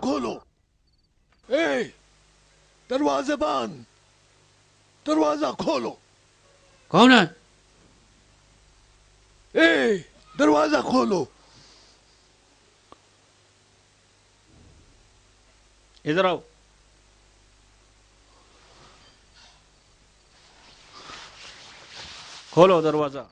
کھولو. اے دروازے بند, دروازہ کھولو. کون ہے؟ اے دروازہ کھولو. ادھر آؤ. کھولو دروازہ.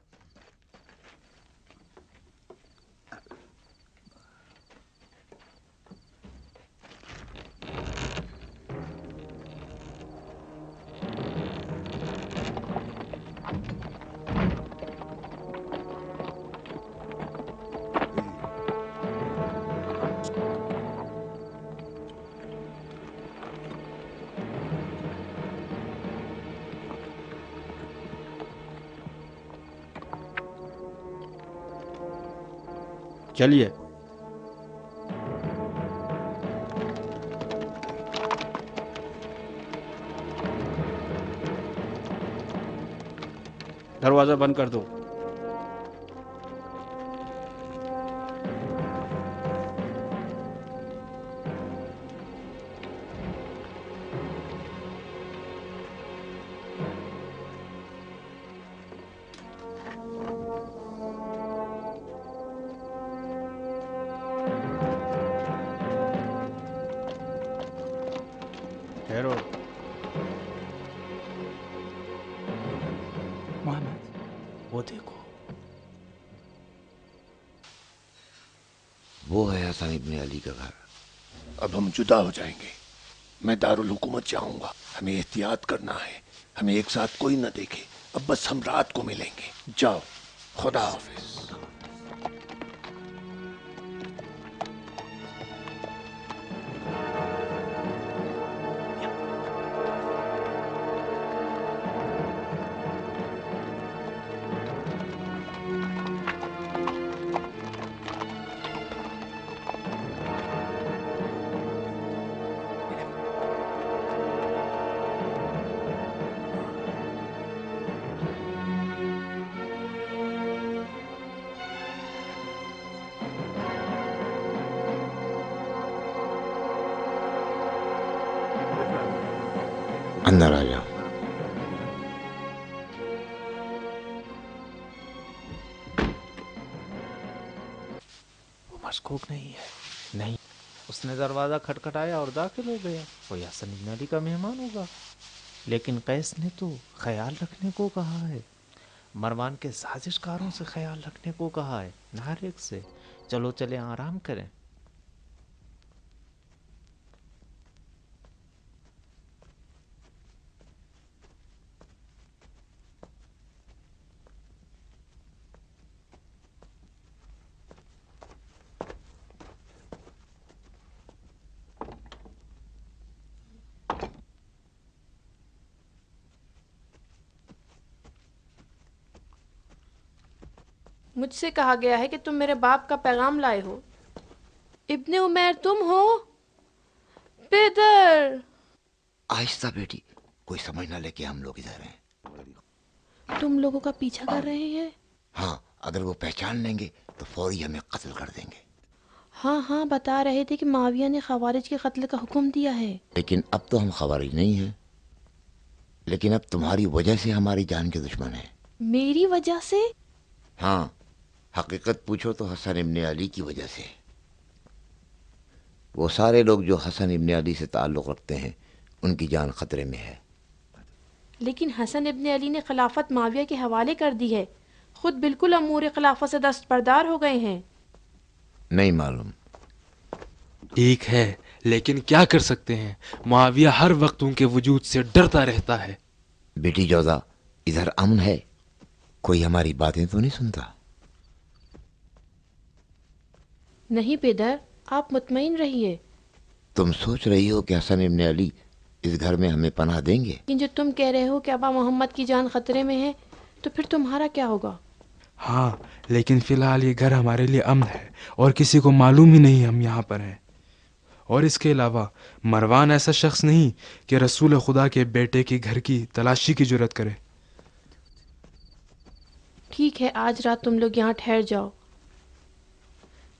چلیے. دروازہ بند کر دو. ٹھہرو. محمد وہ دیکھو. وہ ہے حسن ابن علی کا گھر. اب ہم جدا ہو جائیں گے. میں دارالحکومت جاؤں گا. ہمیں احتیاط کرنا ہے. ہمیں ایک ساتھ کوئی نہ دیکھے. اب بس ہم رات کو ملیں گے. جاؤ, خدا حافظ. اندر آ جاؤ. وہ مشکوک نہیں ہے. نہیں, اس نے دروازہ کھٹکھٹایا اور داخل ہو گیا. کوئی حسن ابن علی کا مہمان ہوگا. لیکن قیس نے تو خیال رکھنے کو کہا ہے. مروان کے سازش کاروں سے خیال رکھنے کو کہا ہے, نہ ہر ایک سے. چلو چلے آرام کریں. مجھ سے کہا گیا ہے کہ تم میرے باپ کا پیغام لائے ہو. ابن عمیر تم ہو؟ پیدر. آہستہ بیٹی, کوئی سمجھ نہ لے کہ ہم لوگ ادھر ہیں. تم لوگوں کا پیچھا کر رہے ہیں؟ ہاں, اگر وہ پہچان لیں گے تو فوری ہمیں قتل کر دیں گے. ہاں ہاں, بتا رہے تھے کہ معاویہ نے خوارج کے قتل کا حکم دیا ہے. لیکن اب تو ہم خوارج نہیں ہیں. لیکن اب تمہاری وجہ سے ہماری جان کے دشمن ہیں. میری وجہ سے؟ ہاں, حقیقت پوچھو تو حسن ابن علی کی وجہ سے. وہ سارے لوگ جو حسن ابن علی سے تعلق رکھتے ہیں ان کی جان خطرے میں ہے. لیکن حسن ابن علی نے خلافت معاویہ کے حوالے کر دی ہے. خود بالکل امور خلافت سے دستبردار ہو گئے ہیں. نہیں معلوم. ایک ہے, لیکن کیا کر سکتے ہیں. معاویہ ہر وقت ان کے وجود سے ڈرتا رہتا ہے. بیٹی جوزا, ادھر امن ہے. کوئی ہماری باتیں تو نہیں سنتا. نہیں پیدر, آپ مطمئن رہیے. تم سوچ رہی ہو کہ حسن ابن علی اس گھر میں ہمیں پناہ دیں گے؟ لیکن جو تم کہہ رہے ہو کہ ابا محمد کی جان خطرے میں ہے, تو پھر تمہارا کیا ہوگا؟ ہاں, لیکن فی الحال یہ گھر ہمارے لیے امن ہے اور کسی کو معلوم ہی نہیں ہم یہاں پر ہیں. اور اس کے علاوہ مروان ایسا شخص نہیں کہ رسول خدا کے بیٹے کے گھر کی تلاشی کی جرات کرے. ٹھیک ہے, آج رات تم لوگ یہاں ٹھہر جاؤ.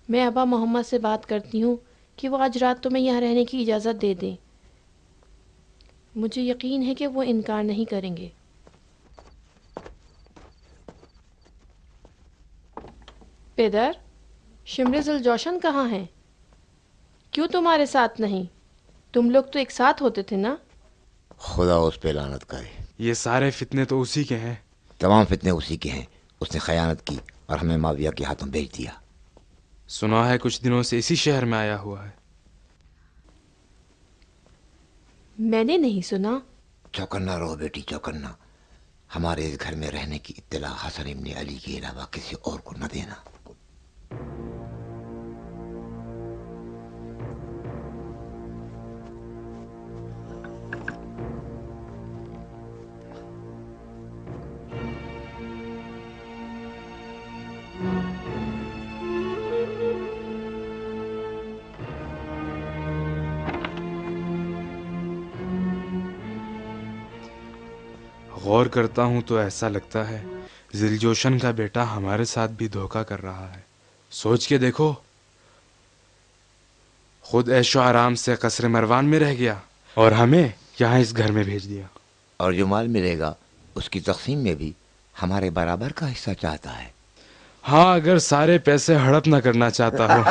میں ابا محمد سے بات کرتی ہوں کہ وہ آج رات تمہیں یہاں رہنے کی اجازت دے دیں۔ مجھے یقین ہے کہ وہ انکار نہیں کریں گے۔ پدر، شمر ذوالجوشن کہاں ہیں؟ کیوں تمہارے ساتھ نہیں؟ تم لوگ تو ایک ساتھ ہوتے تھے نا؟ خدا اس پہ لعنت کرے، یہ سارے فتنے تو اسی کے ہیں۔ تمام فتنے اسی کے ہیں۔ اس نے خیانت کی اور ہمیں معاویہ کے ہاتھوں بیچ دیا۔ سنا ہے کچھ دنوں سے اسی شہر میں آیا ہوا ہے۔ میں نے نہیں سنا۔ چوکنا رہو بیٹی، چوکنا۔ ہمارے اس گھر میں رہنے کی اطلاع حسن ابن علی کے علاوہ کسی اور کو نہ دینا۔ غور کرتا ہوں تو ایسا لگتا ہے ذوالجوشن کا بیٹا ہمارے ساتھ بھی دھوکہ کر رہا ہے۔ سوچ کے دیکھو، خود عیش و آرام سے قصر مروان میں رہ گیا اور ہمیں یہاں اس گھر میں بھیج دیا۔ اور جو مال ملے گا اس کی تقسیم میں بھی ہمارے برابر کا حصہ چاہتا ہے۔ ہاں، اگر سارے پیسے ہڑپ نہ کرنا چاہتا ہو۔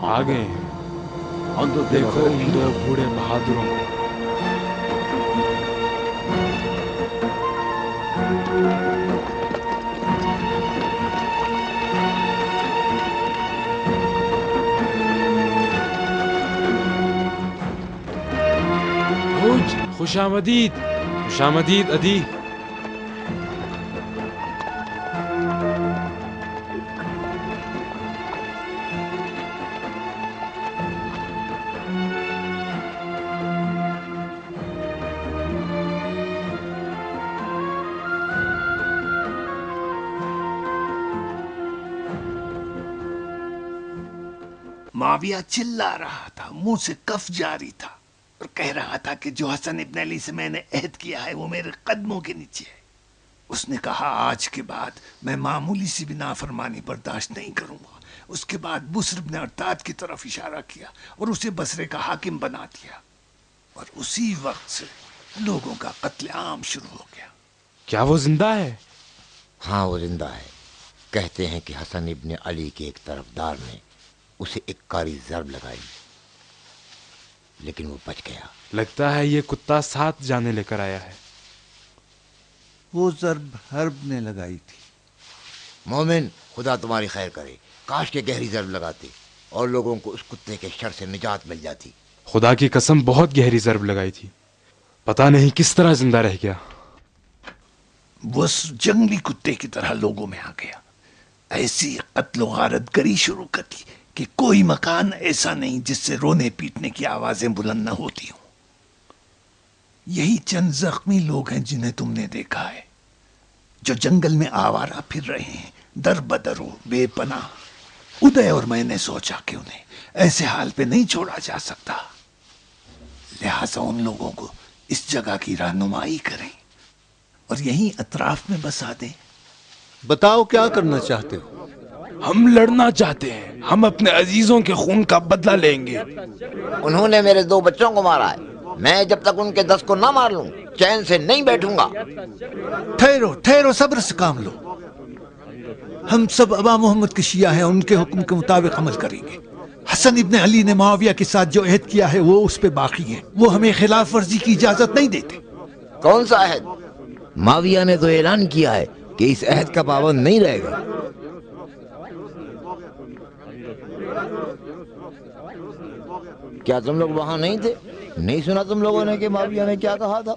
آ گئے ہیں، دیکھو ان دو بوڑھے بہادروں کو۔ خوش آمدید، خوش آمدید ادی۔ معاویہ چلا رہا تھا، منہ سے کف جاری تھا اور کہہ رہا تھا کہ جو حسن ابن علی سے میں نے عہد کیا ہے وہ میرے قدموں کے نیچے ہے۔ اس نے کہا آج کے بعد میں معمولی سی بھی نافرمانی برداشت نہیں کروں گا۔ اس کے بعد بسر بن ارتاد کی طرف اشارہ کیا اور اسے بصرے کا حاکم بنا دیا، اور اسی وقت سے لوگوں کا قتل عام شروع ہو گیا۔ کیا وہ زندہ ہے؟ ہاں وہ زندہ ہے۔ کہتے ہیں کہ حسن ابن علی کے ایک طرفدار نے اسے ایک کاری ضرب لگائی، لیکن وہ بچ گیا۔ لگتا ہے یہ کتا 7 جانے لے کر آیا ہے۔ وہ ضرب حرب نے لگائی تھی۔ مومن، خدا تمہاری خیر کرے، کاش کے گہری ضرب لگاتے اور لوگوں کو اس کتے کے شر سے نجات مل جاتی۔ خدا کی قسم بہت گہری ضرب لگائی تھی، پتہ نہیں کس طرح زندہ رہ گیا۔ وہ جنگلی کتے کی طرح لوگوں میں آ گیا، ایسی قتل و غارت گری شروع کر دی کہ کوئی مکان ایسا نہیں جس سے رونے پیٹنے کی آوازیں بلند نہ ہوتی ہوں۔ یہی چند زخمی لوگ ہیں جنہیں تم نے دیکھا ہے، جو جنگل میں آوارہ پھر رہے ہیں، در بدر و بے پناہ۔ ادے اور میں نے سوچا کہ انہیں ایسے حال پہ نہیں چھوڑا جا سکتا، لہٰذا ان لوگوں کو اس جگہ کی رہنمائی کریں اور یہیں اطراف میں بسا دیں۔ بتاؤ کیا کرنا چاہتے ہو؟ ہم لڑنا چاہتے ہیں، ہم اپنے عزیزوں کے خون کا بدلہ لیں گے۔ انہوں نے میرے 2 بچوں کو مارا ہے۔ میں جب تک ان کے دست کو نہ مار لوں چین سے نہیں بیٹھوں گا۔ ٹھہرو ٹھہرو، صبر سے کام لو۔ ہم سب ابا محمد کے شیعہ ہیں، ان کے حکم کے مطابق عمل کریں گے۔ حسن ابن علی نے معاویہ کے ساتھ جو عہد کیا ہے وہ اس پہ باقی ہے، وہ ہمیں خلاف ورزی کی اجازت نہیں دیتے۔ کون سا عہد؟ معاویہ نے تو اعلان کیا ہے کہ اس عہد کا پابند نہیں رہے گا۔ کیا تم لوگ وہاں نہیں تھے؟ نہیں سنا تم لوگوں نے کہ معاویہ نے کیا کہا تھا؟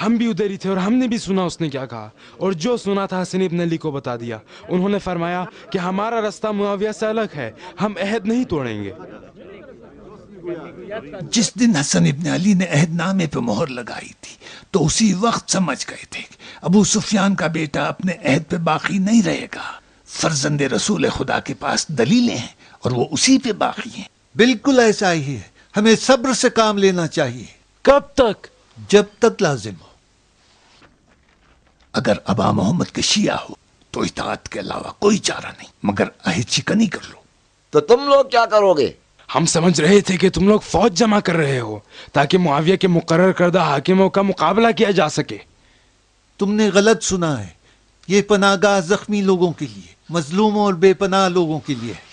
ہم بھی ادھر ہی تھے اور ہم نے بھی سنا اس نے کیا کہا، اور جو سنا تھا حسن ابن علی کو بتا دیا۔ انہوں نے فرمایا کہ ہمارا رستہ معاویہ سے الگ ہے، ہم عہد نہیں توڑیں گے۔ جس دن حسن ابن علی نے عہد نامے پہ مہر لگائی تھی تو اسی وقت سمجھ گئے تھے کہ ابو سفیان کا بیٹا اپنے عہد پہ باقی نہیں رہے گا۔ فرزند رسول خدا کے پاس دلیلیں ہیں اور وہ اسی پہ باقی ہیں۔ بالکل ایسا ہی ہے، ہمیں صبر سے کام لینا چاہیے، کب تک؟ جب تک لازم ہو۔ اگر ابا محمد کے شیعہ ہو تو اطاعت کے علاوہ کوئی چارہ نہیں، مگر عہد شکنی کر لو۔ تو تم لوگ کیا کرو گے؟ ہم سمجھ رہے تھے کہ تم لوگ فوج جمع کر رہے ہو تاکہ معاویہ کے مقرر کردہ حاکموں کا مقابلہ کیا جا سکے۔ تم نے غلط سنا ہے، یہ پناہ گاہ زخمی لوگوں کے لیے، مظلوموں اور بے پناہ لوگوں کے لیے ہے۔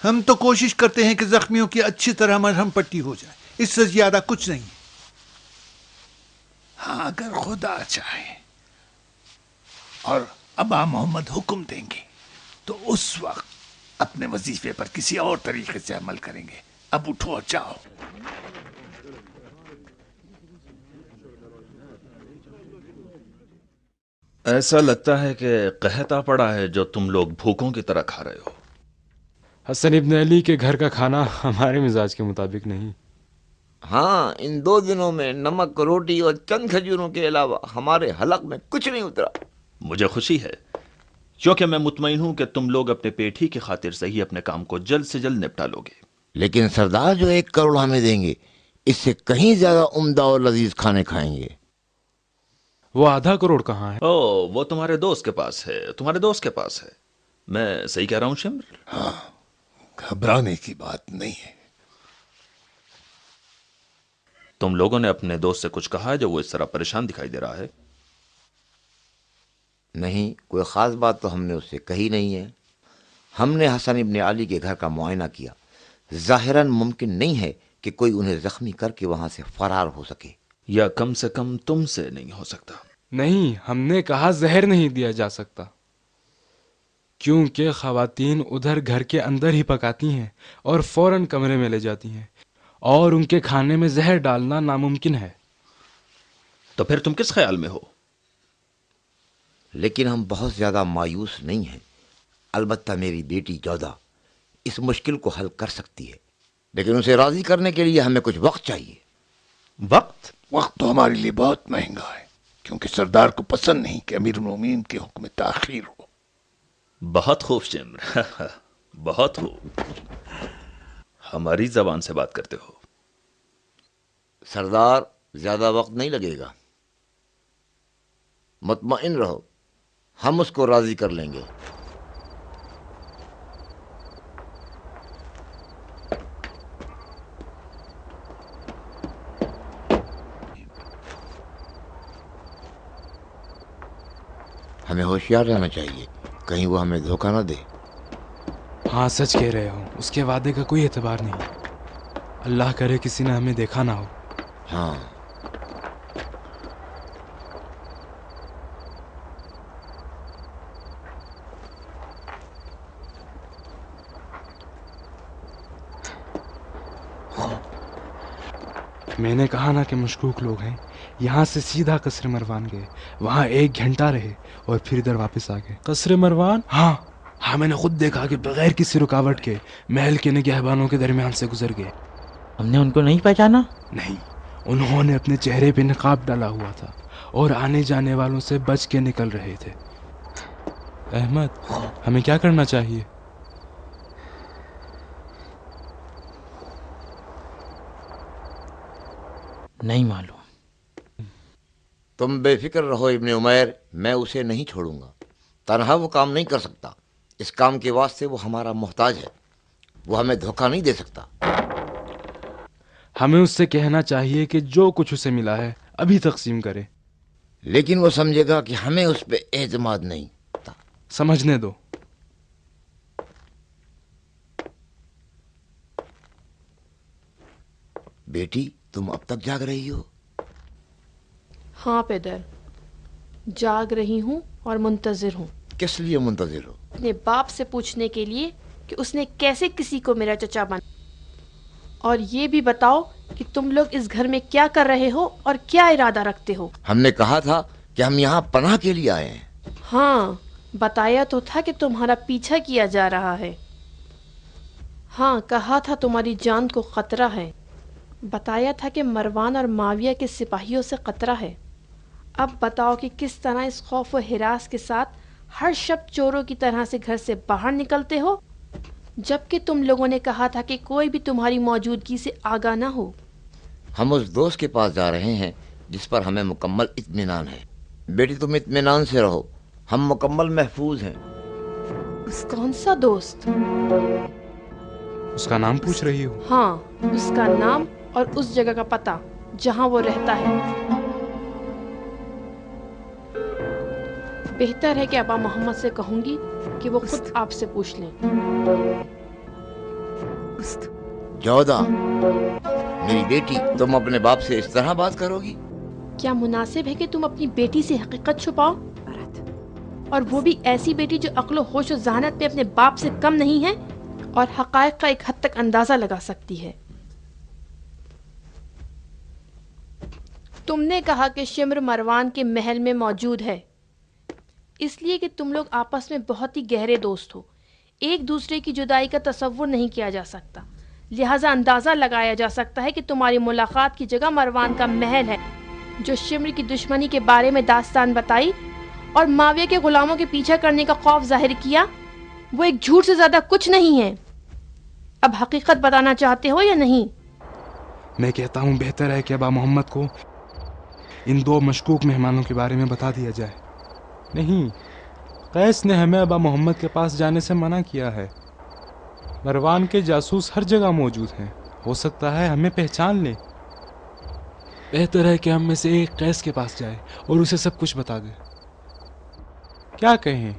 ہم تو کوشش کرتے ہیں کہ زخمیوں کی اچھی طرح مرہم پٹی ہو جائے، اس سے زیادہ کچھ نہیں۔ ہاں، اگر خدا چاہے اور ابا محمد حکم دیں گے تو اس وقت اپنے وظیفے پر کسی اور طریقے سے عمل کریں گے۔ اب اٹھو اور جاؤ۔ ایسا لگتا ہے کہ قحط آ پڑا ہے جو تم لوگ بھوکوں کی طرح کھا رہے ہو۔ حسن ابن علی کے گھر کا کھانا ہمارے مزاج کے مطابق نہیں۔ ہاں، ان 2 دنوں میں نمک روٹی اور چند کھجوروں کے علاوہ ہمارے حلق میں کچھ نہیں اترا۔ مجھے خوشی ہے کیونکہ میں مطمئن ہوں کہ تم لوگ اپنے پیٹ ہی کی خاطر سے ہی اپنے کام کو جلد سے جلد نپٹا لو گے۔ لیکن سردار جو 1 کروڑ ہمیں دیں گے اس سے کہیں زیادہ عمدہ اور لذیذ کھانے کھائیں گے۔ وہ ½ کروڑ کہاں ہے؟ وہ تمہارے دوست کے پاس ہے، تمہارے دوست کے پاس ہے۔ میں صحیح کہہ رہا ہوں شمر؟ ہاں، گھبرانے کی بات نہیں ہے۔ تم لوگوں نے اپنے دوست سے کچھ کہا ہے جو وہ اس طرح پریشان دکھائی دے رہا ہے؟ نہیں، کوئی خاص بات تو ہم نے اس سے کہی نہیں ہے۔ ہم نے حسن ابن علی کے گھر کا معائنہ کیا، ظاہراً ممکن نہیں ہے کہ کوئی انہیں زخمی کر کے وہاں سے فرار ہو سکے۔ یا کم سے کم تم سے نہیں ہو سکتا۔ نہیں، ہم نے کہا زہر نہیں دیا جا سکتا، کیونکہ خواتین ادھر گھر کے اندر ہی پکاتی ہیں اور فوراً کمرے میں لے جاتی ہیں، اور ان کے کھانے میں زہر ڈالنا ناممکن ہے۔ تو پھر تم کس خیال میں ہو؟ لیکن ہم بہت زیادہ مایوس نہیں ہیں۔ البتہ میری بیٹی جودہ اس مشکل کو حل کر سکتی ہے، لیکن اسے راضی کرنے کے لیے ہمیں کچھ وقت چاہیے۔ وقت تو ہمارے لیے بہت مہنگا ہے، کیونکہ سردار کو پسند نہیں کہ امیر المومنین کے حکم میں تاخیر ہو۔ بہت خوب شمر، بہت خوب، ہماری زبان سے بات کرتے ہو۔ سردار، زیادہ وقت نہیں لگے گا، مطمئن رہو، ہم اس کو راضی کر لیں گے۔ ہمیں ہوشیار رہنا چاہیے، کہیں وہ ہمیں دھوکہ نہ دے۔ ہاں، سچ کہہ رہے ہو، اس کے وعدے کا کوئی اعتبار نہیں۔ اللہ کرے کسی نے ہمیں دیکھا نہ ہو۔ ہاں، میں نے کہا نا کہ مشکوک لوگ ہیں۔ یہاں سے سیدھا قصر مروان گئے، وہاں 1 گھنٹہ رہے اور پھر ادھر واپس آ گئے۔ قصر مروان؟ ہاں، میں نے خود دیکھا کہ بغیر کسی رکاوٹ کے محل کے نگہبانوں کے درمیان سے گزر گئے۔ ہم نے ان کو نہیں پہچانا؟ نہیں، انہوں نے اپنے چہرے پہ نقاب ڈالا ہوا تھا اور آنے جانے والوں سے بچ کے نکل رہے تھے۔ احمد، ہمیں کیا کرنا چاہیے؟ نہیں معلوم۔ تم بے فکر رہو ابن عمیر، میں اسے نہیں چھوڑوں گا۔ تنہا وہ کام نہیں کر سکتا، اس کام کے واسطے وہ ہمارا محتاج ہے، وہ ہمیں دھوکہ نہیں دے سکتا۔ ہمیں اس سے کہنا چاہیے کہ جو کچھ اسے ملا ہے ابھی تقسیم کرے. لیکن وہ سمجھے گا کہ ہمیں اس پہ اعتماد نہیں. سمجھنے دو. بیٹی تم اب تک جاگ رہی ہو؟ ہاں پیدر، جاگ رہی ہوں اور منتظر ہوں. کس لیے منتظر ہو؟ اپنے باپ سے پوچھنے کے لیے کہ اس نے کیسے کسی کو میرا چچا بنا. اور یہ بھی بتاؤ کہ تم لوگ اس گھر میں کیا کر رہے ہو اور کیا ارادہ رکھتے ہو. ہم نے کہا تھا کہ ہم یہاں پناہ کے لیے آئے ہیں. ہاں، بتایا تو تھا کہ تمہارا پیچھا کیا جا رہا ہے. ہاں، کہا تھا تمہاری جان کو خطرہ ہے. بتایا تھا کہ مروان اور معاویہ کے سپاہیوں سے خطرہ ہے. اب بتاؤ کہ کس طرح اس خوف و ہراس کے ساتھ ہر شب چوروں کی طرح سے گھر سے باہر نکلتے ہو، جبکہ تم لوگوں نے کہا تھا کہ کوئی بھی تمہاری موجودگی سے آگاہ نہ ہو. ہم اس دوست کے پاس جا رہے ہیں جس پر ہمیں مکمل اطمینان ہے. بیٹی تم اطمینان سے رہو، ہم مکمل محفوظ ہیں. کون سا دوست؟ اس کا نام پوچھ رہی ہو؟ ہاں، اس کا نام اور اس جگہ کا پتہ جہاں وہ رہتا ہے. بہتر ہے کہ ابا محمد سے کہوں گی کہ وہ خود آپ سے پوچھ لیں. جودا میری بیٹی، تم اپنے باپ سے اس طرح بات کرو گی؟ کیا مناسب ہے کہ تم اپنی بیٹی سے حقیقت چھپاؤ؟ اور وہ بھی ایسی بیٹی جو عقل و ہوش و ذہانت میں اپنے باپ سے کم نہیں ہے اور حقائق کا ایک حد تک اندازہ لگا سکتی ہے. تم نے کہا کہ شمر مروان کے محل میں موجود ہے، اس لیے کہ تم لوگ آپس میں بہت ہی گہرے دوست ہو. ایک دوسرے کی جدائی کا تصور نہیں کیا جا سکتا، لہٰذا اندازہ لگایا جا سکتا ہے کہ تمہاری ملاقات کی جگہ مروان کا محل ہے. جو شمر کی دشمنی کے بارے میں داستان بتائی اور معاویہ کے غلاموں کے پیچھا کرنے کا خوف ظاہر کیا، وہ ایک جھوٹ سے زیادہ کچھ نہیں ہے. اب حقیقت بتانا چاہتے ہو یا نہیں؟ میں کہتا ہوں بہتر ہے کہ ابا محمد کو ان دو مشکوک مہمانوں کے بارے میں بتا دیا جائے. نہیں، قیس نے ہمیں ابا محمد کے پاس جانے سے منع کیا ہے. مروان کے جاسوس ہر جگہ موجود ہیں، ہو سکتا ہے ہمیں پہچان لیں. بہتر ہے کہ ہم میں سے ایک قیس کے پاس جائے اور اسے سب کچھ بتا دے. کیا کہیں؟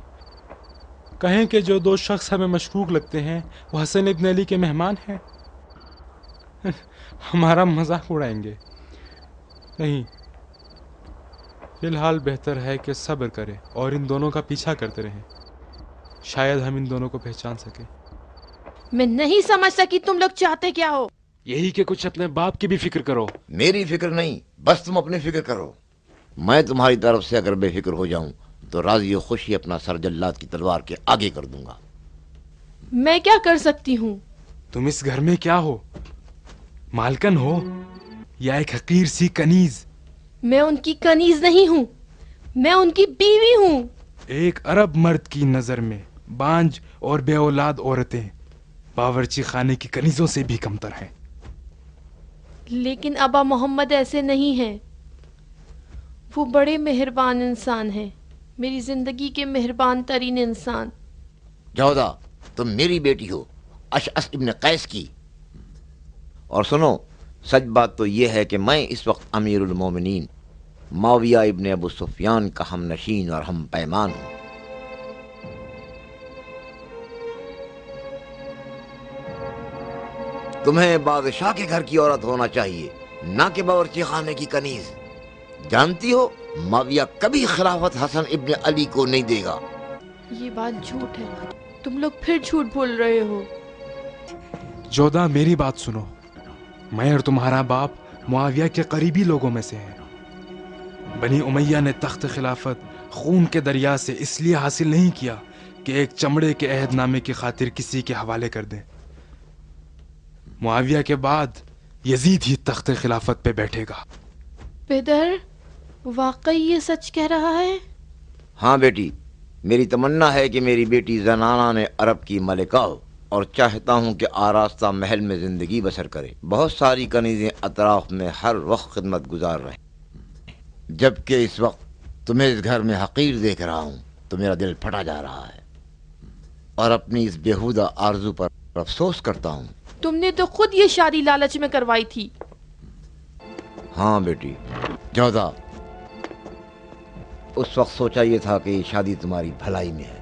کہیں کہ جو دو شخص ہمیں مشکوک لگتے ہیں وہ حسن ابن علی کے مہمان ہیں. ہمارا مذاق اڑائیں گے. نہیں، فی الحال بہتر ہے کہ صبر کریں اور ان دونوں کا پیچھا کرتے رہیں. شاید ہم ان دونوں کو پہچان سکیں. میں نہیں سمجھ سکی تم لوگ چاہتے کیا ہو. یہی کہ کچھ اپنے باپ کی بھی فکر کرو. میری فکر نہیں، بس تم اپنی فکر کرو. میں تمہاری طرف سے اگر بے فکر ہو جاؤں تو راضی و خوشی اپنا سر جلاد کی تلوار کے آگے کر دوں گا. میں کیا کر سکتی ہوں؟ تم اس گھر میں کیا ہو؟ مالکن ہو یا ایک حقیر سی کنیز؟ میں ان کی کنیز نہیں ہوں، میں ان کی بیوی ہوں. ایک عرب مرد کی نظر میں بانج اور بے اولاد عورتیں باورچی خانے کی کنیزوں سے بھی کمتر ہیں. لیکن ابا محمد ایسے نہیں ہیں. وہ بڑے مہربان انسان ہیں، میری زندگی کے مہربان ترین انسان. جودا تم میری بیٹی ہو، اشعث ابن قیس کی. اور سنو، سچ بات تو یہ ہے کہ میں اس وقت امیر المومنین معاویہ ابن ابو سفیان کا ہم نشین اور ہم پیمان ہوں. تمہیں بادشاہ کے گھر کی عورت ہونا چاہیے، نہ کہ باورچی خانے کی کنیز. جانتی ہو معاویہ کبھی خلافت حسن ابن علی کو نہیں دے گا. یہ بات جھوٹ ہے، تم لوگ پھر جھوٹ بول رہے ہو. جودا میری بات سنو، میں اور تمہارا باپ معاویہ کے قریبی لوگوں میں سے ہیں. بنی امیہ نے تخت خلافت خون کے دریا سے اس لیے حاصل نہیں کیا کہ ایک چمڑے کے عہد نامے کی خاطر کسی کے حوالے کر دیں. معاویہ کے بعد یزید ہی تخت خلافت پہ بیٹھے گا. پیدر واقعی یہ سچ کہہ رہا ہے؟ ہاں بیٹی، میری تمنا ہے کہ میری بیٹی زنانہ نے عرب کی ملکہ ہو، اور چاہتا ہوں کہ آراستہ محل میں زندگی بسر کرے. بہت ساری کنیزیں اطراف میں ہر وقت خدمت گزار رہے، جبکہ اس وقت تمہیں اس گھر میں حقیر دیکھ رہا ہوں تو میرا دل پھٹا جا رہا ہے اور اپنی اس بیہودہ آرزو پر افسوس کرتا ہوں. تم نے تو خود یہ شادی لالچ میں کروائی تھی. ہاں بیٹی جودا، اس وقت سوچا یہ تھا کہ یہ شادی تمہاری بھلائی میں ہے،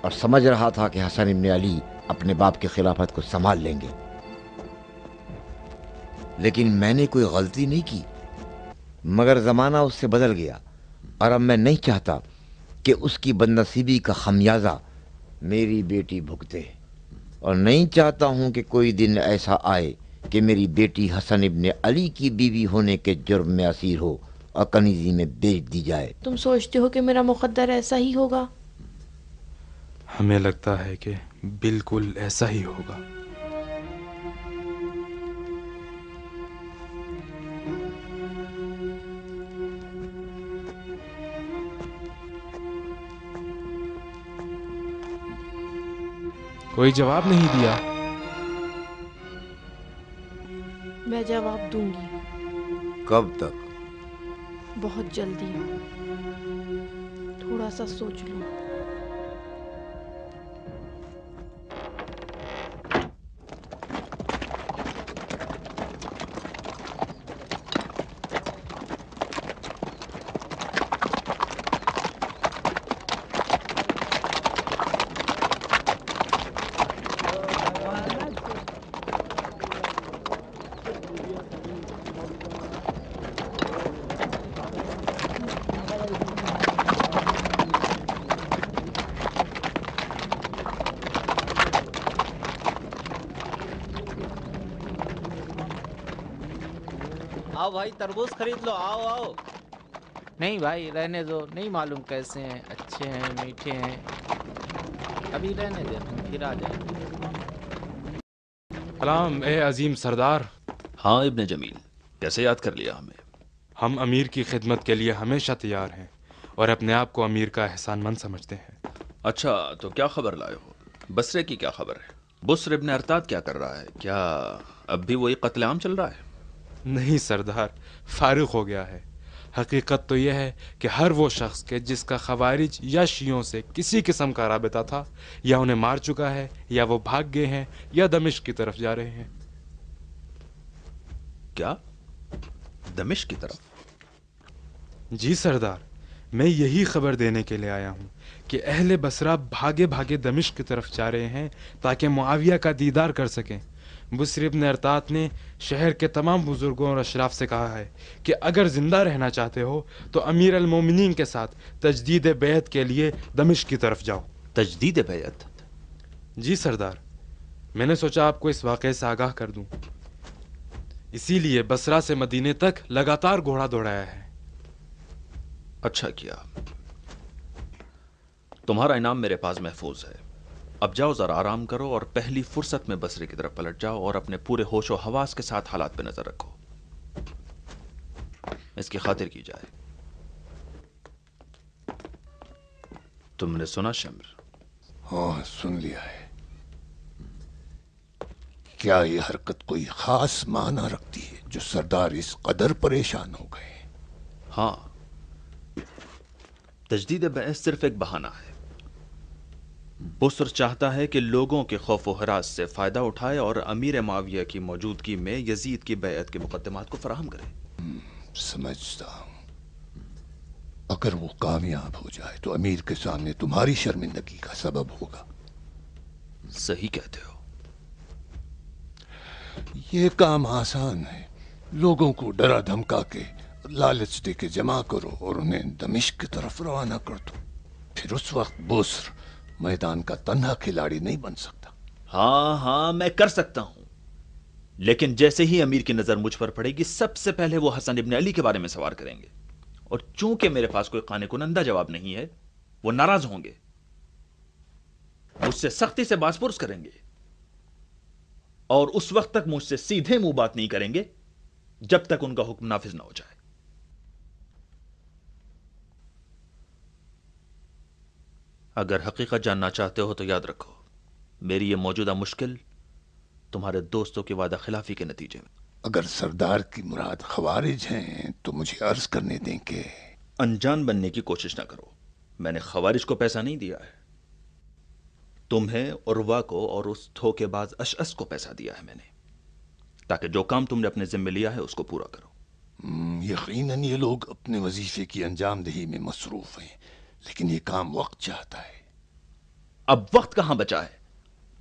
اور سمجھ رہا تھا کہ حسن ابن علی اپنے باپ کی خلافت کو سنبھال لیں گے، لیکن میں نے کوئی غلطی نہیں کی، مگر زمانہ اس سے بدل گیا، اور اب میں نہیں چاہتا کہ اس کی بد نصیبی کا خمیازہ میری بیٹی بھگتے، اور نہیں چاہتا ہوں کہ کوئی دن ایسا آئے کہ میری بیٹی حسن ابن علی کی بیوی ہونے کے جرم میں اسیر ہو اور کنیزی میں بیچ دی جائے۔ تم سوچتے ہو کہ میرا مقدر ایسا ہی ہوگا؟ ہمیں لگتا ہے کہ بالکل ایسا ہی ہوگا۔ کوئی جواب نہیں دیا۔ میں جواب دوں گی، کب تک؟ بہت جلدی، تھوڑا سا سوچ لو۔ آؤ بھائی تربوز خرید لو، آؤ آؤ۔ نہیں بھائی رہنے دو، نہیں معلوم کیسے ہیں، اچھے ہیں میٹھے ہیں، ابھی رہنے دے، ہم پھر آ جائیں گے۔ سلام اے عظیم سردار۔ ہاں ابن جمیل، کیسے یاد کر لیا ہمیں؟ ہم امیر کی خدمت کے لیے ہمیشہ تیار ہیں، اور اپنے آپ کو امیر کا احسان مند سمجھتے ہیں۔ اچھا تو کیا خبر لائے ہو؟ بصرے کی کیا خبر ہے؟ بصر ابن ارتاد کیا کر رہا ہے؟ کیا اب بھی وہی قتل عام چل رہا ہے؟ نہیں سردار، فارغ ہو گیا ہے۔ حقیقت تو یہ ہے کہ ہر وہ شخص کہ جس کا خوارج یا شیعوں سے کسی قسم کا رابطہ تھا، یا انہیں مار چکا ہے، یا وہ بھاگ گئے ہیں، یا دمشق کی طرف جا رہے ہیں۔ کیا دمشق کی طرف؟ جی سردار، میں یہی خبر دینے کے لیے آیا ہوں کہ اہل بصرہ بھاگے بھاگے دمشق کی طرف جا رہے ہیں تاکہ معاویہ کا دیدار کر سکیں۔ بصر ابن ارطاط نے شہر کے تمام بزرگوں اور اشراف سے کہا ہے کہ اگر زندہ رہنا چاہتے ہو تو امیر المومنین کے ساتھ تجدید بیعت کے لیے دمشق کی طرف جاؤ۔ تجدید بیعت؟ جی سردار، میں نے سوچا آپ کو اس واقعے سے آگاہ کر دوں، اسی لیے بصرہ سے مدینے تک لگاتار گھوڑا دوڑایا ہے۔ اچھا کیا، تمہارا انعام میرے پاس محفوظ ہے۔ اب جاؤ ذرا آرام کرو اور پہلی فرصت میں بصرے کی طرف پلٹ جاؤ اور اپنے پورے ہوش و حواس کے ساتھ حالات پہ نظر رکھو، اس کی خاطر کی جائے۔ تم نے سنا شمر؟ ہاں سن لیا ہے۔ کیا یہ حرکت کوئی خاص معنی رکھتی ہے جو سردار اس قدر پریشان ہو گئے؟ ہاں، تجدید بیعت صرف ایک بہانہ ہے۔ بصر چاہتا ہے کہ لوگوں کے خوف و ہراس سے فائدہ اٹھائے اور امیر معاویہ کی موجودگی میں یزید کی بیعت کے مقدمات کو فراہم کرے۔ سمجھتا ہوں، اگر وہ کامیاب ہو جائے تو امیر کے سامنے تمہاری شرمندگی کا سبب ہوگا۔ صحیح کہتے ہو۔ یہ کام آسان ہے، لوگوں کو ڈرا دھمکا کے لالچ دے کے جمع کرو اور انہیں دمشق کی طرف روانہ کر دو، پھر اس وقت بصر میدان کا تنہا کھلاڑی نہیں بن سکتا۔ ہاں میں کر سکتا ہوں، لیکن جیسے ہی امیر کی نظر مجھ پر پڑے گی سب سے پہلے وہ حسن ابن علی کے بارے میں سوال کریں گے، اور چونکہ میرے پاس کوئی قانع کنندہ جواب نہیں ہے، وہ ناراض ہوں گے، مجھ سے سختی سے باز پرس کریں گے، اور اس وقت تک مجھ سے سیدھے منہ بات نہیں کریں گے جب تک ان کا حکم نافذ نہ ہو جائے۔ اگر حقیقت جاننا چاہتے ہو تو یاد رکھو، میری یہ موجودہ مشکل تمہارے دوستوں کی وعدہ خلافی کے نتیجے میں۔ اگر سردار کی مراد خوارج ہیں تو مجھے عرض کرنے دیں کہ انجان بننے کی کوشش نہ کرو، میں نے خوارج کو پیسہ نہیں دیا ہے، تمہیں، عروہ کو اور اس دھوکے باز اشعث کو پیسہ دیا ہے میں نے، تاکہ جو کام تم نے اپنے ذمہ لیا ہے اس کو پورا کرو۔ یقیناً یہ لوگ اپنے وظیفے کی انجام دہی میں مصروف ہیں، لیکن یہ کام وقت چاہتا ہے۔ اب وقت کہاں بچا ہے؟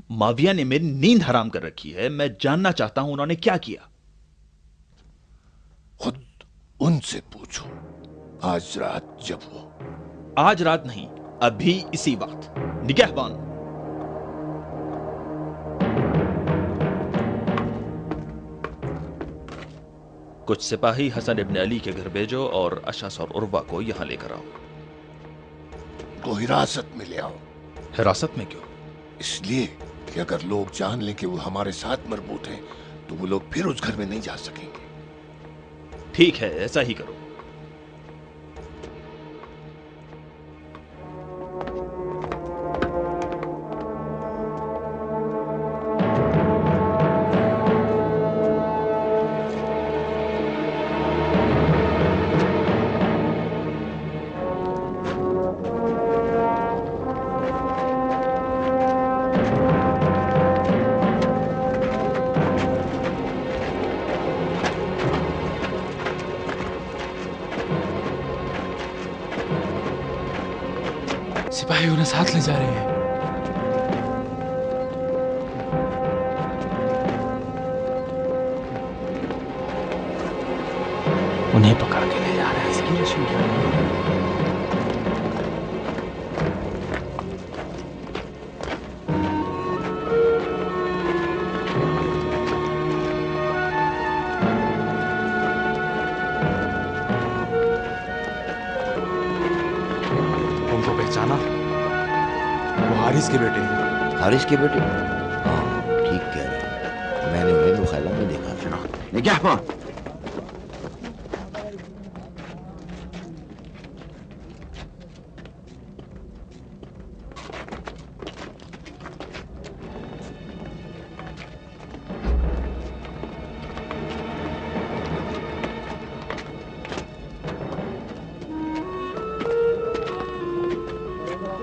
معاویہ نے میری نیند حرام کر رکھی ہے، میں جاننا چاہتا ہوں انہوں نے کیا کیا۔ خود ان سے پوچھو، آج رات جب وہ آج رات نہیں، ابھی اسی وقت۔ نگہبان، کچھ سپاہی حسن ابن علی کے گھر بھیجو اور اشعث اور عروہ کو یہاں لے کر آؤ۔ کو حراست میں لے آؤ۔ حراست میں کیوں؟ اس لیے کہ اگر لوگ جان لیں کہ وہ ہمارے ساتھ مربوط ہیں تو وہ لوگ پھر اس گھر میں نہیں جا سکیں گے۔ ٹھیک ہے، ایسا ہی کرو۔ سپاہی انہیں ساتھ لے جا رہے ہیں۔ انہیں پکڑ کے لے جا رہے ہیں۔ ان کو پہچانا؟ وہ حارث کے بیٹے ہیں۔ حارث کے بیٹے؟ ہاں ٹھیک کہہ رہے ہیں، میں نے انہیں مخیلہ میں دیکھا تھا۔ نگہبان،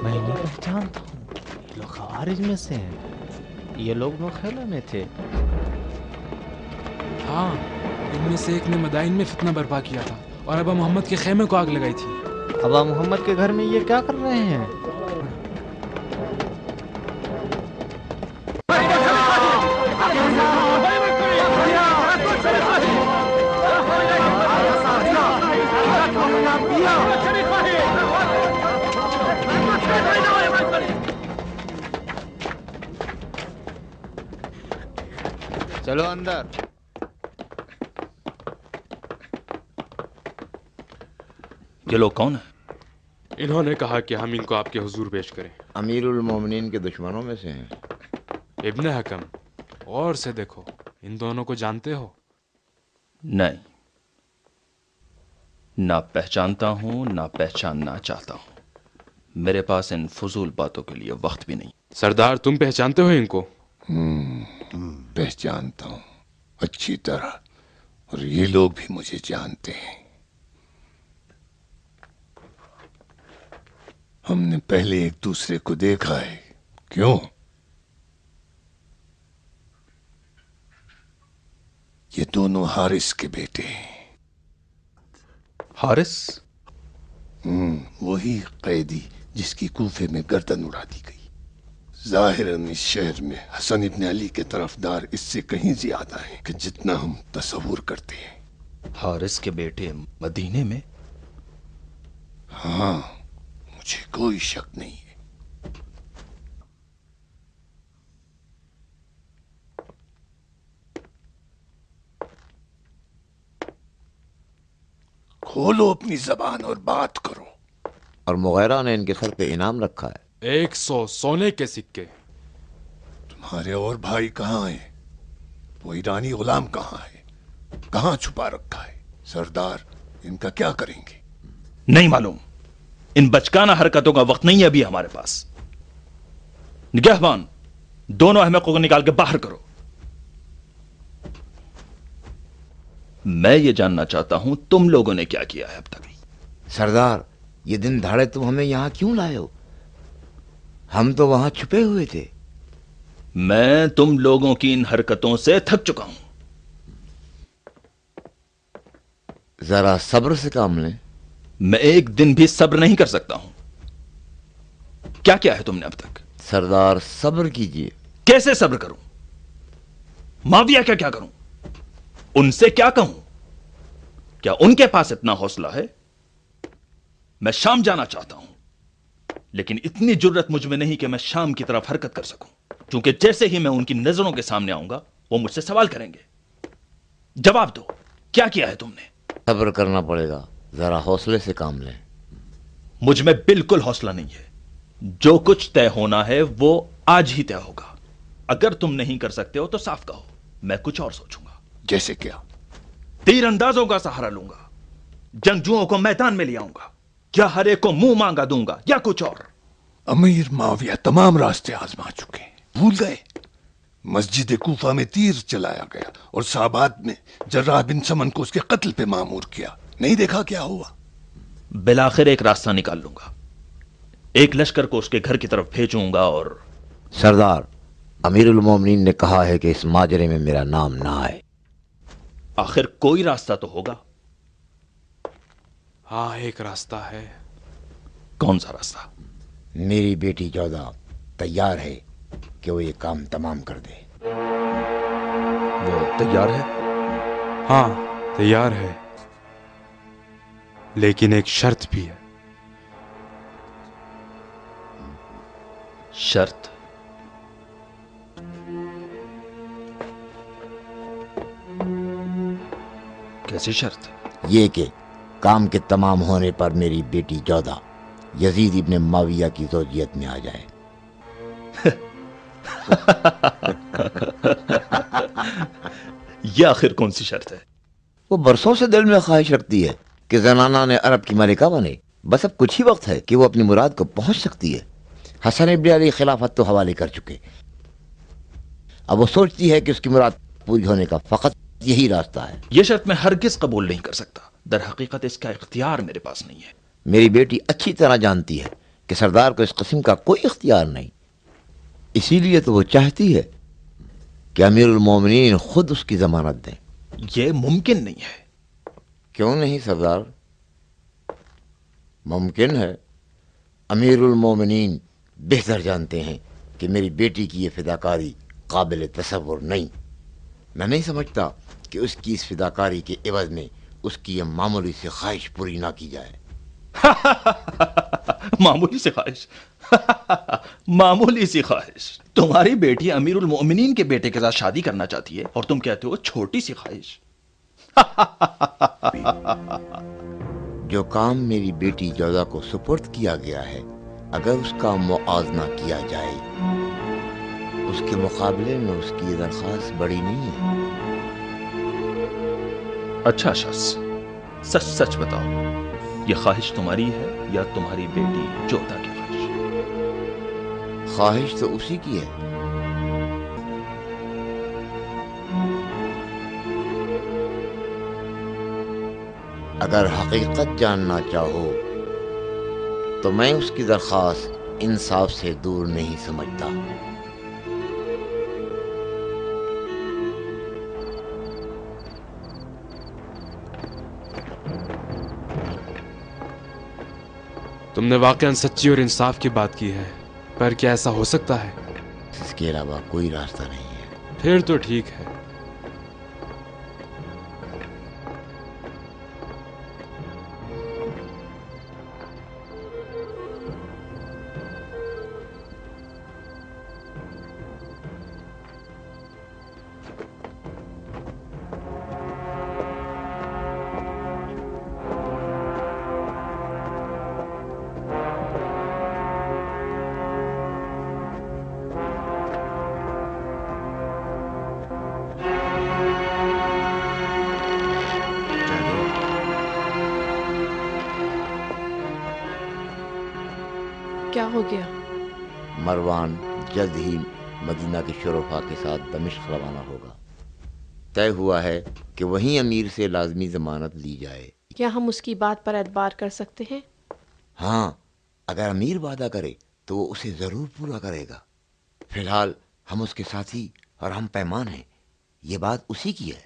میں نہیں پہچانتا ہوں، یہ لوگ خوارج میں سے ہیں، یہ لوگ مخیلہ میں تھے۔ ہاں، ان میں سے ایک نے مدائن میں فتنہ برپا کیا تھا اور ابا محمد کے خیمے کو آگ لگائی تھی۔ ابا محمد کے گھر میں یہ کیا کر رہے ہیں؟ چلو اندر۔ یہ لوگ کون ہیں؟ انہوں نے کہا کہ ہم ان کو آپ کے حضور پیش کریں۔ امیر المومنین کے دشمنوں میں سے ہیں۔ ابن حکم، اور سے دیکھو، ان دونوں کو جانتے ہو؟ نہیں، نہ پہچانتا ہوں نہ پہچاننا چاہتا ہوں۔ میرے پاس ان فضول باتوں کے لیے وقت بھی نہیں۔ سردار، تم پہچانتے ہو ان کو؟ پہچانتا ہوں اچھی طرح، اور یہ لوگ بھی مجھے جانتے ہیں۔ ہم نے پہلے ایک دوسرے کو دیکھا ہے۔ کیوں؟ یہ دونوں حارث کے بیٹے ہیں۔ حارث؟ وہی قیدی جس کی کوفے میں گردن اڑا دی گئی۔ ظاہراً اس شہر میں حسن ابن علی کے طرفدار اس سے کہیں زیادہ ہیں کہ جتنا ہم تصور کرتے ہیں۔ حارث کے بیٹے مدینے میں؟ ہاں، مجھے کوئی شک نہیں ہے۔ کھولو اپنی زبان اور بات کرو۔ اور مغیرہ نے ان کے سر پہ انعام رکھا ہے 100 سونے کے سکے۔ تمہارے اور بھائی کہاں ہیں؟ وہ ایرانی غلام کہاں ہے؟ کہاں چھپا رکھا ہے؟ سردار، ان کا کیا کریں گے؟ نہیں معلوم، ان بچکانہ حرکتوں کا وقت نہیں ہے ابھی ہمارے پاس۔ نگہبان، دونوں احمقوں کو نکال کے باہر کرو۔ میں یہ جاننا چاہتا ہوں تم لوگوں نے کیا کیا ہے اب تک۔ سردار، یہ دن دھاڑے تم ہمیں یہاں کیوں لائے ہو؟ ہم تو وہاں چھپے ہوئے تھے۔ میں تم لوگوں کی ان حرکتوں سے تھک چکا ہوں۔ ذرا صبر سے کام لیں. میں ایک دن بھی صبر نہیں کر سکتا ہوں. کیا کیا ہے تم نے اب تک؟ سردار صبر کیجیے. کیسے صبر کروں؟ معاویہ کا کیا کروں؟ ان سے کیا کہوں؟ کیا ان کے پاس اتنا حوصلہ ہے؟ میں شام جانا چاہتا ہوں، لیکن اتنی جرت مجھ میں نہیں کہ میں شام کی طرف حرکت کر سکوں، کیونکہ جیسے ہی میں ان کی نظروں کے سامنے آؤں گا وہ مجھ سے سوال کریں گے. جواب دو، کیا کیا ہے تم نے؟ صبر کرنا پڑے گا، ذرا حوصلے سے کام لیں. مجھ میں بالکل حوصلہ نہیں ہے. جو کچھ طے ہونا ہے وہ آج ہی طے ہوگا. اگر تم نہیں کر سکتے ہو تو صاف کہو، میں کچھ اور سوچوں گا. جیسے کیا؟ تیر اندازوں کا سہارا لوں گا، جنگجوؤں کو میدان میں لے آؤں گا، یا ہر ایک کو منہ مانگا دوں گا، یا کچھ اور. امیر معاویہ تمام راستے آزما چکے ہیں، بھول گئے؟ مسجد کوفہ میں تیر چلایا گیا اور صحابات میں جراح بن سمن کو اس کے قتل پہ مامور کیا. نہیں دیکھا کیا ہوا؟ بالآخر ایک راستہ نکال لوں گا. ایک لشکر کو اس کے گھر کی طرف بھیجوں گا اور سردار، امیر المومنین نے کہا ہے کہ اس ماجرے میں میرا نام نہ آئے. آخر کوئی راستہ تو ہوگا. ہاں ایک راستہ ہے. کون سا راستہ؟ میری بیٹی جودہ تیار ہے کہ وہ یہ کام تمام کر دے. وہ تیار ہے؟ ہاں تیار ہے، لیکن ایک شرط بھی ہے. شرط؟ کیسی شرط؟ یہ کہ کام کے تمام ہونے پر میری بیٹی جودہ یزید ابن معاویہ کی زوجیت میں آ جائے. یہ آخر کون سی شرط ہے؟ وہ برسوں سے دل میں خواہش رکھتی ہے کہ زنانہ نے عرب کی ملکہ بنے. بس اب کچھ ہی وقت ہے کہ وہ اپنی مراد کو پہنچ سکتی ہے. حسن ابن علی خلافت تو حوالے کر چکے، اب وہ سوچتی ہے کہ اس کی مراد پوری ہونے کا فقط یہی راستہ ہے. یہ شرط میں ہرگز قبول نہیں کر سکتا. در حقیقت اس کا اختیار میرے پاس نہیں ہے. میری بیٹی اچھی طرح جانتی ہے کہ سردار کو اس قسم کا کوئی اختیار نہیں. اسی لیے تو وہ چاہتی ہے کہ امیر المومنین خود اس کی ضمانت دیں. یہ ممکن نہیں ہے. کیوں نہیں سردار؟ ممکن ہے. امیر المومنین بہتر جانتے ہیں کہ میری بیٹی کی یہ فداکاری قابل تصور نہیں. میں نہیں سمجھتا کہ اس کی اس فداکاری کے عوض میں اس کی یہ معمولی سی خواہش پوری نہ کی جائے. معمولی سی خواہش؟ معمولی سی خواہش؟ تمہاری بیٹی امیر المؤمنین کے بیٹے کے ساتھ شادی کرنا چاہتی ہے اور تم کہتے ہو چھوٹی سی خواہش. جو کام میری بیٹی جودہ کو سپرد کیا گیا ہے، اگر اس کا موازنہ کیا جائے، اس کے مقابلے میں اس کی درخواست بڑی نہیں ہے. اچھا شخص، سچ سچ بتاؤ، یہ خواہش تمہاری ہے یا تمہاری بیٹی جودہ کی خواہش؟ خواہش تو اسی کی ہے. اگر حقیقت جاننا چاہو تو میں اس کی درخواست انصاف سے دور نہیں سمجھتا. تم نے واقعاً سچی اور انصاف کی بات کی ہے، پر کیا ایسا ہو سکتا ہے؟ اس کے علاوہ کوئی راستہ نہیں ہے. پھر تو ٹھیک ہے. کیا ہو گیا؟ مروان جلد ہی مدینہ کے شرفا کے ساتھ دمشق روانہ ہوگا. طے ہوا ہے کہ وہیں امیر سے لازمی ضمانت لی جائے. کیا ہم اس کی بات پر اعتبار کر سکتے ہیں؟ ہاں، اگر امیر وعدہ کرے تو وہ اسے ضرور پورا کرے گا. فی الحال ہم اس کے ساتھی اور ہم پیمان ہیں. یہ بات اسی کی ہے.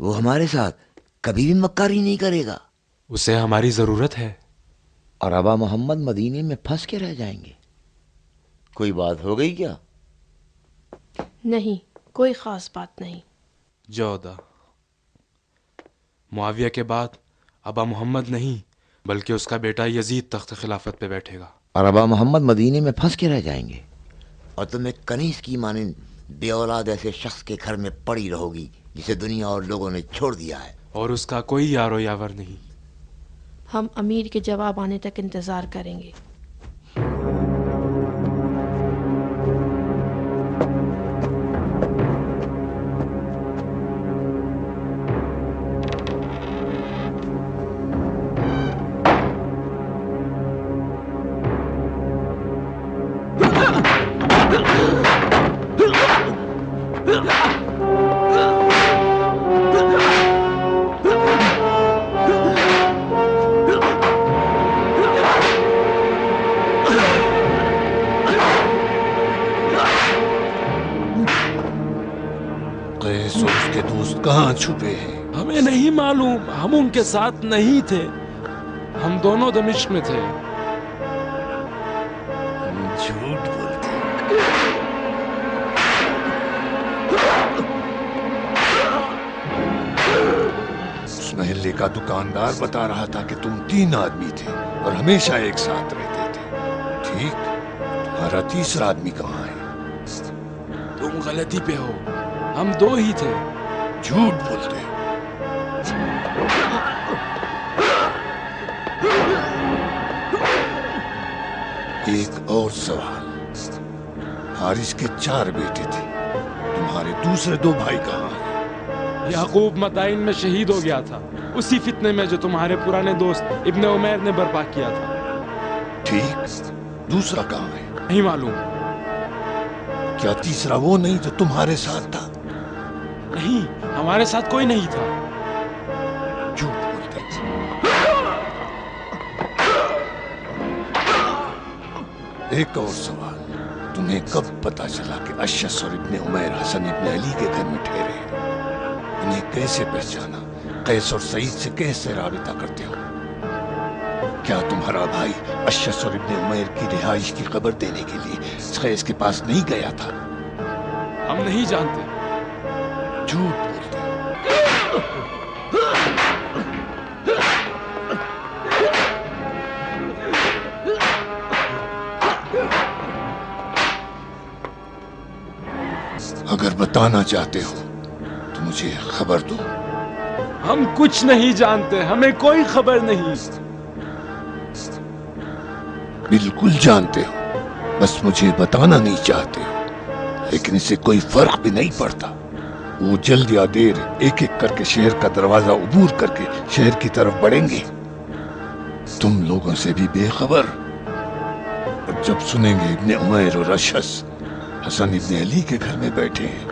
وہ ہمارے ساتھ کبھی بھی مکاری نہیں کرے گا، اسے ہماری ضرورت ہے۔ اور ابا محمد مدینے میں پھنس کے رہ جائیں گے۔ کوئی بات ہو گئی کیا؟ نہیں، کوئی خاص بات نہیں۔ جودا، معاویہ کے بعد ابا محمد نہیں بلکہ اس کا بیٹا یزید تخت خلافت پہ بیٹھے گا، اور ابا محمد مدینے میں پھنس کے رہ جائیں گے، اور تم ایک کنیز کی مانند بے اولاد ایسے شخص کے گھر میں پڑی رہو گی جسے دنیا اور لوگوں نے چھوڑ دیا ہے، اور اس کا کوئی یار و یاور نہیں۔ ہم امیر کے جواب آنے تک انتظار کریں گے۔ قیس اور اس کے دوست کہاں چھپے ہیں؟ ہمیں نہیں معلوم، ہم ان کے ساتھ نہیں تھے، ہم دونوں دمشق میں تھے۔ جھوٹ بولتے اس محلے کا دکاندار بتا رہا تھا کہ تم 3 آدمی تھے اور ہمیشہ ایک ساتھ رہتے تھے، ٹھیک؟ تمہارا تیسرا آدمی کہاں ہے؟ تم غلطی پہ ہو، ہم 2 ہی تھے۔ جھوٹ بولتے ایک اور سوال، حارث کے 4 بیٹے تھے، تمہارے دوسرے 2 بھائی کہاں ہیں؟ یعقوب مدائن میں شہید ہو گیا تھا، اسی فتنے میں جو تمہارے پرانے دوست ابن عمیر نے برپا کیا تھا۔ ٹھیک، دوسرا کہاں ہے؟ نہیں معلوم۔ کیا تیسرا وہ نہیں جو تمہارے ساتھ تھا؟ نہیں، ہمارے ساتھ کوئی نہیں تھا۔ جھوٹ بولتے ایک اور سوال، تمہیں کب پتا چلا کہ اشعث اور ابن عمیر حسن ابن علی کے گھر میں ٹھہرے ہیں؟ انہیں کیسے پہچانا؟ قیس اور سعید سے کیسے رابطہ کرتے ہو؟ کیا تمہارا بھائی اشعث اور ابن عمیر کی رہائش کی خبر دینے کے لیے قیس کے پاس نہیں گیا تھا؟ ہم نہیں جانتے۔ جھوٹ بولتے اگر بتانا چاہتے ہو تو مجھے خبر دو۔ ہم کچھ نہیں جانتے، ہمیں کوئی خبر نہیں۔ بالکل جانتے ہو، بس مجھے بتانا نہیں چاہتے ہو، لیکن اسے کوئی فرق بھی نہیں پڑتا۔ وہ جلد یا دیر ایک ایک کر کے شہر کا دروازہ عبور کر کے شہر کی طرف بڑھیں گے، تم لوگوں سے بھی بے خبر۔ اور جب سنیں گے ابن عمیر اور اشعث حسن ابن علی کے گھر میں بیٹھے ہیں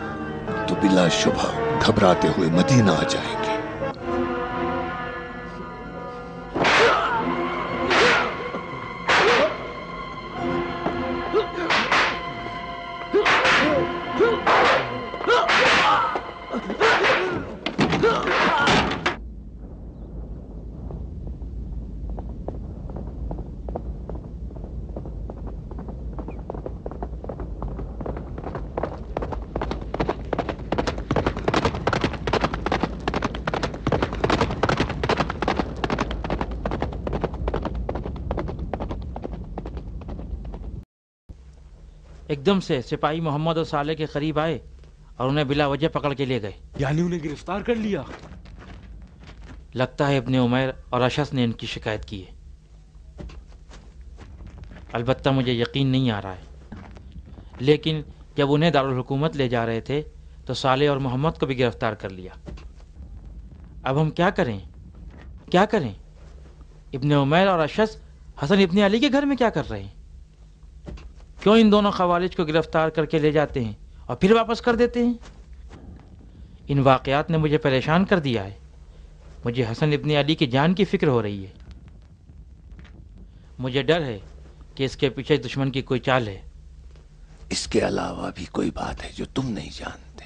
تو بلا شبہ گھبراتے ہوئے مدینہ آ جائیں گے۔ ایک دم سے سپاہی محمد اور صالح کے قریب آئے اور انہیں بلا وجہ پکڑ کے لے گئے۔ یعنی انہیں گرفتار کر لیا؟ لگتا ہے ابن عمیر اور اشعث نے ان کی شکایت کی ہے، البتہ مجھے یقین نہیں آ رہا ہے۔ لیکن جب انہیں دارالحکومت لے جا رہے تھے تو صالح اور محمد کو بھی گرفتار کر لیا۔ اب ہم کیا کریں؟ کیا کریں؟ ابن عمیر اور اشعث حسن ابن علی کے گھر میں کیا کر رہے ہیں؟ کیوں ان دونوں خوالج کو گرفتار کر کے لے جاتے ہیں اور پھر واپس کر دیتے ہیں؟ ان واقعات نے مجھے پریشان کر دیا ہے۔ مجھے حسن ابن علی کی جان کی فکر ہو رہی ہے۔ مجھے ڈر ہے کہ اس کے پیچھے دشمن کی کوئی چال ہے۔ اس کے علاوہ بھی کوئی بات ہے جو تم نہیں جانتے۔